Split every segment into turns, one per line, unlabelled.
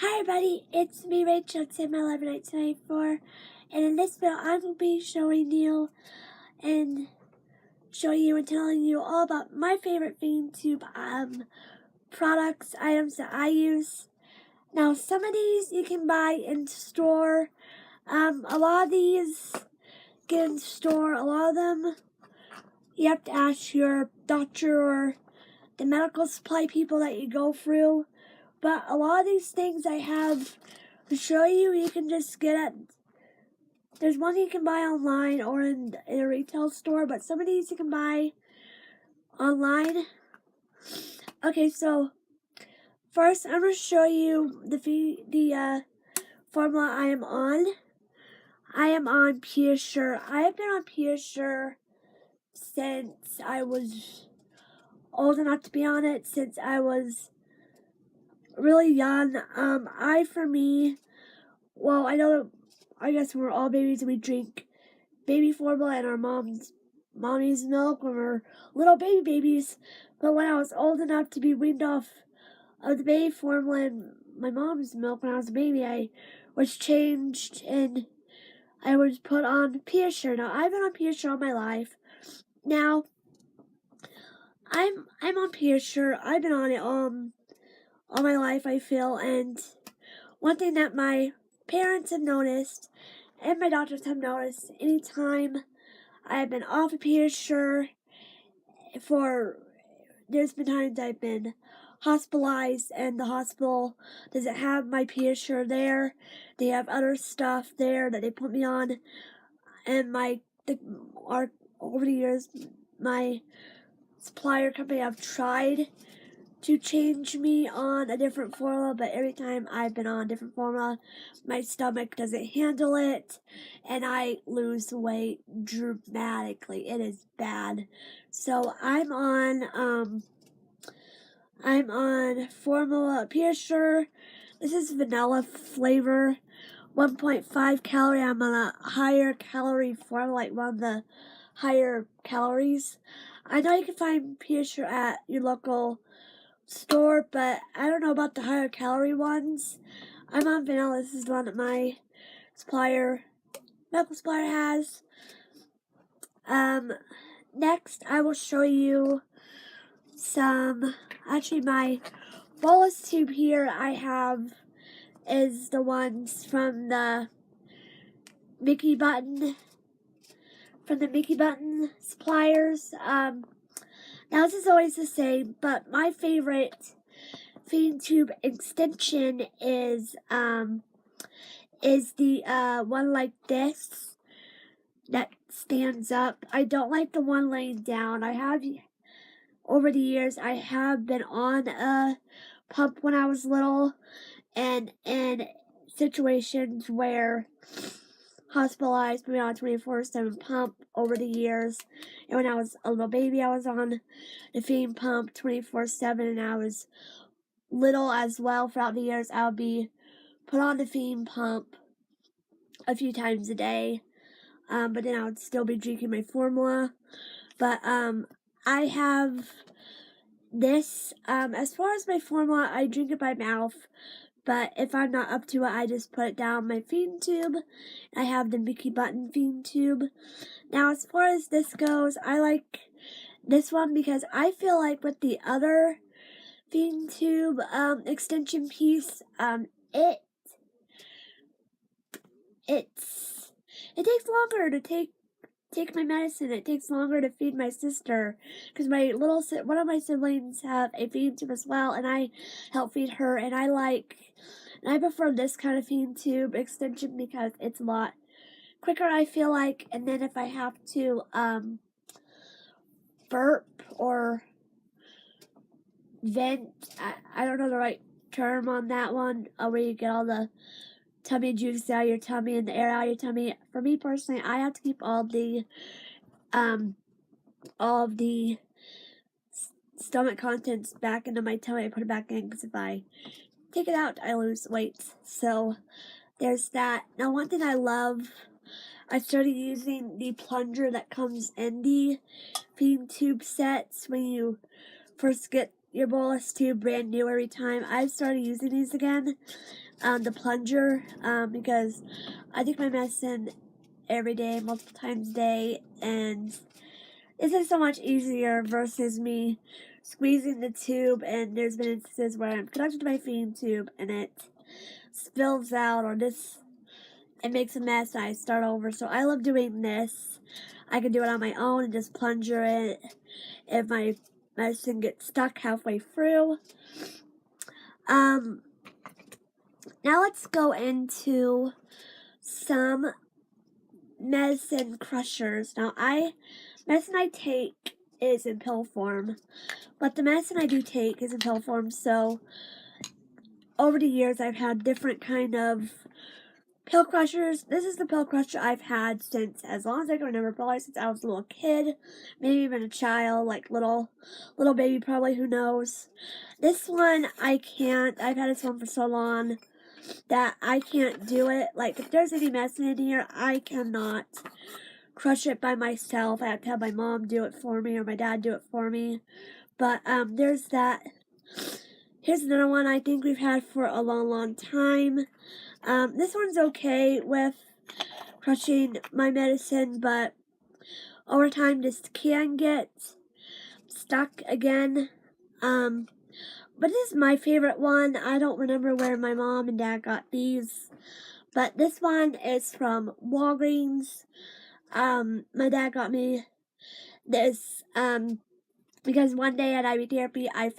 Hi everybody, it's me Rachel, it's my 11/9/94, and in this video I'm going to be showing you and telling you all about my favorite feeding tube products, items that I use. Now some of these you can buy in store, a lot of these get in store, a lot of them you have to ask your doctor or the medical supply people that you go through. But a lot of these things I have to show you, you can just get at. There's one you can buy online or in a retail store, but some of these you can buy online. Okay, so first I'm going to show you the formula I am on. I am on Pediasure. I have been on Pediasure since I was old enough to be on it, since I was really young. I guess we're all babies and we drink baby formula and our mommy's milk when we're little babies. But when I was old enough to be weaned off of the baby formula and my mom's milk when I was a baby, I was changed and I was put on Pediasure. Now I've been on Pediasure all my life. Now I'm on Pediasure. I've been on it all my life, I feel, and one thing that my parents have noticed and my doctors have noticed, anytime I have been off of Pediasure, there's been times I've been hospitalized and the hospital doesn't have my Pediasure there. They have other stuff there that they put me on, and over the years, my supplier company have tried to change me on a different formula, but every time I've been on a different formula, my stomach doesn't handle it, and I lose weight dramatically. It is bad. So I'm on formula Pediasure. This is vanilla flavor, 1.5 calorie. I'm on a higher calorie formula, like one of the higher calories. I know you can find Pediasure at your local store, but I don't know about the higher calorie ones. I'm on vanilla. This is the one that my medical supplier has. Next I will show you my Bolus tube here I have is the ones from the Mickey Button suppliers. Now this is always the same, but my favorite feeding tube extension is the one like this that stands up. I don't like the one laying down. Over the years, I have been on a pump when I was little, and in situations where hospitalized, me on a 24/7 pump over the years. And when I was a little baby, I was on the feeding pump 24/7, and I was little as well. Throughout the years, I would be put on the feeding pump a few times a day, but then I would still be drinking my formula. But I have this. As far as my formula, I drink it by mouth. But if I'm not up to it, I just put it down my feeding tube. I have the Mickey Button feeding tube. Now, as far as this goes, I like this one because I feel like with the other feeding tube extension piece, it takes longer to take my medicine. It takes longer to feed my sister because one of my siblings have a feeding tube as well, and I help feed her. And I prefer this kind of feeding tube extension because it's a lot quicker, I feel like. And then if I have to burp or vent, I don't know the right term on that one, where you get all the tummy juice out of your tummy and the air out of your tummy. For me personally, I have to keep all of the stomach contents back into my tummy. I put it back in because if I take it out, I lose weight. So there's that. Now, one thing I love, I started using the plunger that comes in the feeding tube sets when you first get your bolus tube brand new every time. I've started using these again, the plunger, because I take my medicine every day, multiple times a day, and this is so much easier versus me squeezing the tube, and there's been instances where I'm connected to my feeding tube and it spills out, or it makes a mess and I start over. So I love doing this. I can do it on my own and just plunger it if my medicine gets stuck halfway through. Now let's go into some medicine crushers. Now medicine I take is in pill form, but the medicine I do take is in pill form. So over the years I've had different kind of pill crushers. This is the pill crusher I've had since as long as I can remember, probably since I was a little kid, maybe even a child, like little baby probably, who knows. This one I can't. I've had this one for so long that I can't do it. Like if there's any medicine in here, I cannot crush it by myself. I have to have my mom do it for me or my dad do it for me. But there's that. Here's another one I think we've had for a long time. This one's okay with crushing my medicine, but over time this can get stuck again. But this is my favorite one. I don't remember where my mom and dad got these, but this one is from Walgreens. My dad got me this because one day at IV therapy I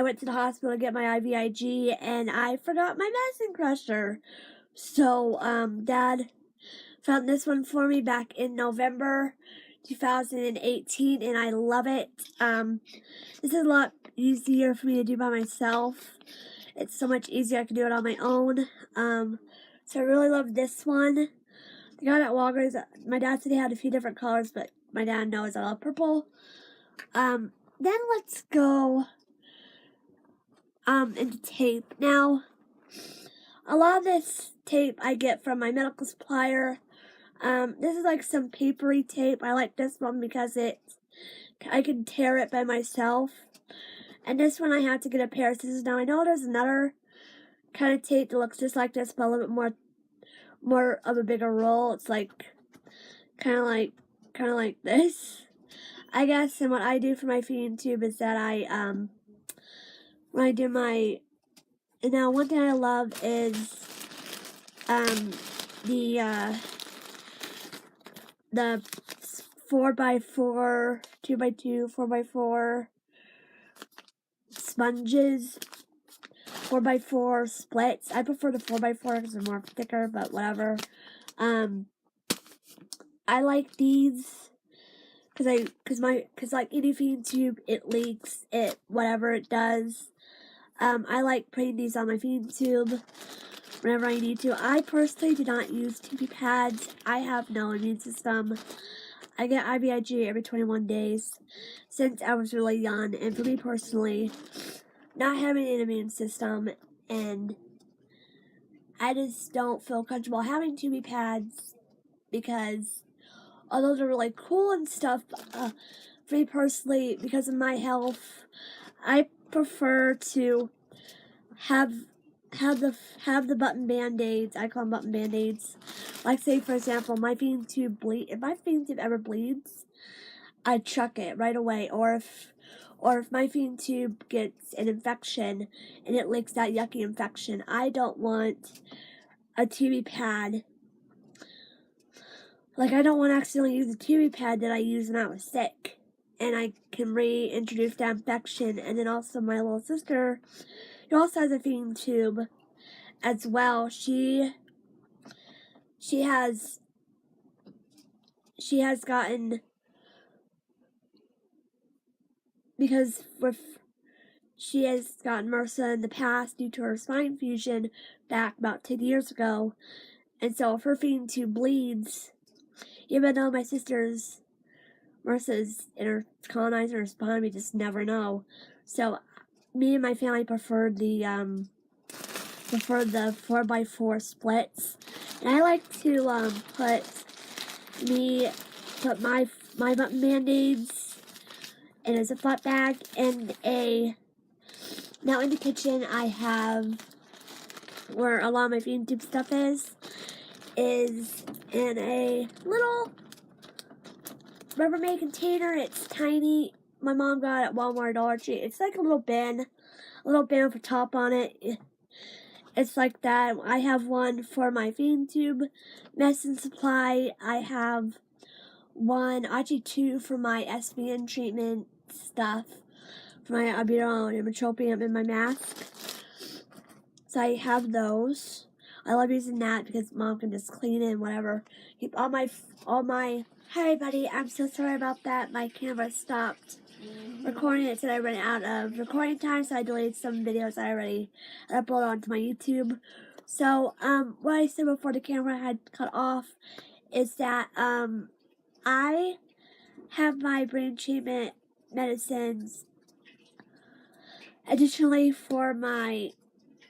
went to the hospital to get my IVIG and I forgot my medicine crusher. So Dad found this one for me back in November 2018 and I love it. This is a lot easier for me to do by myself. It's so much easier. I can do it on my own. So I really love this one. I got it at Walgreens. My dad said he had a few different colors, but my dad knows I love purple. Then let's go into tape. Now, a lot of this tape I get from my medical supplier. This is like some papery tape. I like this one because I can tear it by myself. And this one I have to get a pair of scissors. Now I know there's another kind of tape that looks just like this, but a little bit more of a bigger roll. It's like kind of like this, I guess. And what I do for my feeding tube is that when I do my, and now one thing I love is the 4x4, 2x2, 4x4 sponges, 4x4 splits. I prefer the 4x4 because they're more thicker, but whatever. I like these because like any feeding tube, it leaks, whatever it does. I like putting these on my feeding tube whenever I need to. I personally do not use TP pads. I have no immune system. I get IVIG every 21 days since I was really young. And for me personally, not having an immune system, and I just don't feel comfortable having TP pads because although they're really cool and stuff, for me personally, because of my health, I prefer to have the button band-aids. I call them button band-aids. Like say for example, my feeding tube if my feeding tube ever bleeds, I chuck it right away. Or if my feeding tube gets an infection and it leaks that yucky infection, I don't want a TB pad. Like I don't want to accidentally use a TB pad that I used when I was sick, and I can reintroduce that infection. And then also my little sister, who also has a feeding tube as well. She has gotten, because she has gotten MRSA in the past due to her spine fusion back about 10 years ago. And so if her feeding tube bleeds, even though my sister's MRSA's in her colonizing her spine, we just never know. So me and my family prefer the 4x4 splits. And I like to put my button band-aids and it's a flat bag, and now in the kitchen I have, where a lot of my feeding tube stuff is in a little Rubbermaid container. It's tiny. My mom got it at Walmart, Dollar Tree. It's like a little bin with a top on it. It's like that. I have one for my feeding tube medicine supply. I have one, actually two, for my SBN treatment stuff, for my albuterol and imatropium in my mask. So I have those. I love using that because Mom can just clean it and whatever. Keep all my. Hi everybody, I'm so sorry about that. My camera stopped recording. It said I ran out of recording time, so I deleted some videos I already uploaded onto my YouTube. So, what I said before the camera had cut off is that, I have my brain treatment medicines additionally for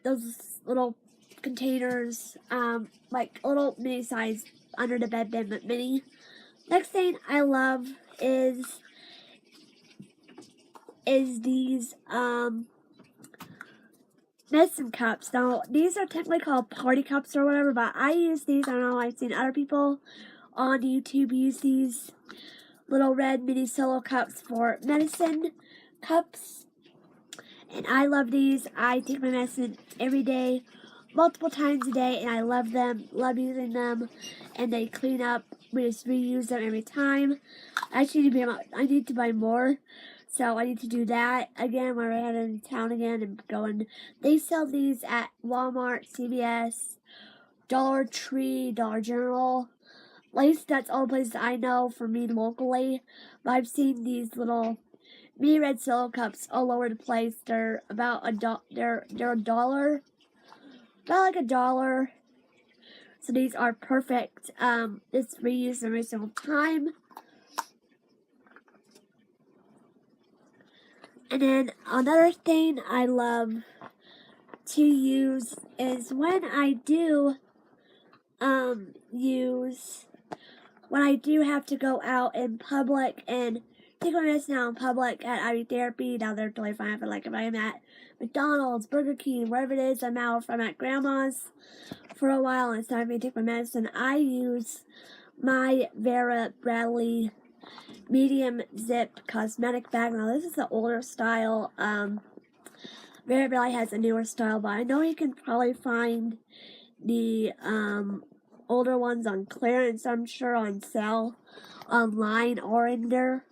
those little containers, like little mini size under the bed bin, but mini. Next thing I love is these medicine cups. Now these are technically called party cups or whatever, but I use these. I don't know, I've seen other people on YouTube use these little red mini solo cups for medicine cups, and I love these. I take my medicine every day, multiple times a day, and I love them, love using them, and they clean up. We just reuse them every time. I need to buy more, so I need to do that again when we're headed in town again and going. They sell these at Walmart, CVS, Dollar Tree, Dollar General. At least that's all the places I know for me locally. But I've seen these little mini red solo cups all over the place. They're about they're $1, about like $1. So these are perfect. It's reused every single time. And then another thing I love to use is when I do have to go out in public and take my medicine out in public at IV therapy. Now they're totally fine for, like, if I'm at McDonald's, Burger King, wherever it is I'm out, if I'm at Grandma's for a while and it's time for me to take my medicine, I use my Vera Bradley medium zip cosmetic bag. Now this is the older style. Vera Bradley has a newer style, but I know you can probably find the older ones on clearance, I'm sure, on sale online or in their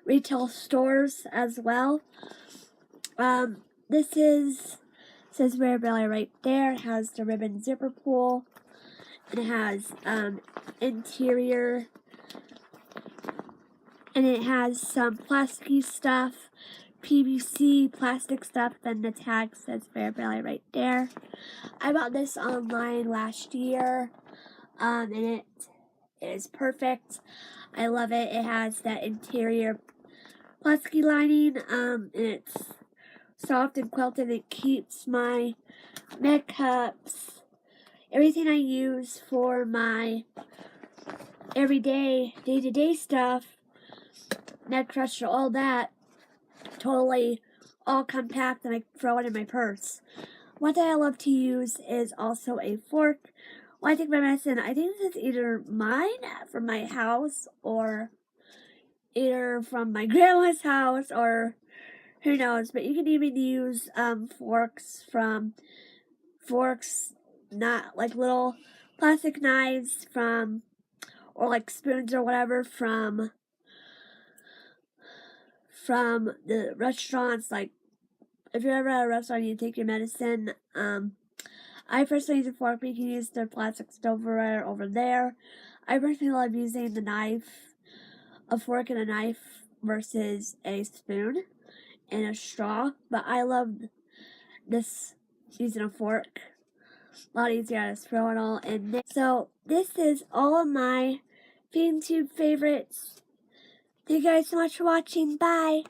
retail stores as well. This says Vera Bradley right there. It has the ribbon zipper pull. It has interior, and it has some plasticky stuff, PVC plastic stuff. Then the tag says Vera Bradley right there. I bought this online last year, and it is perfect. I love it. It has that interior plasticky lining, and it's soft and quilted. It keeps my med cups, everything I use for my everyday, day-to-day stuff, med crusher, all that, totally all compact, and I throw it in my purse. One thing I love to use is also a fork. When I take my medicine, I think this is either mine from my house or either from my grandma's house, or who knows, but you can even use forks, not like little plastic knives from, or like spoons or whatever from the restaurants. Like if you're ever at a restaurant and you take your medicine, I personally use a fork, but you can use their plastic silverware over there. I personally love using a fork and a knife versus a spoon and a straw, but I love this using a fork. A lot easier to throw it all in there. So this is all of my feeding tube favorites. Thank you guys so much for watching. Bye.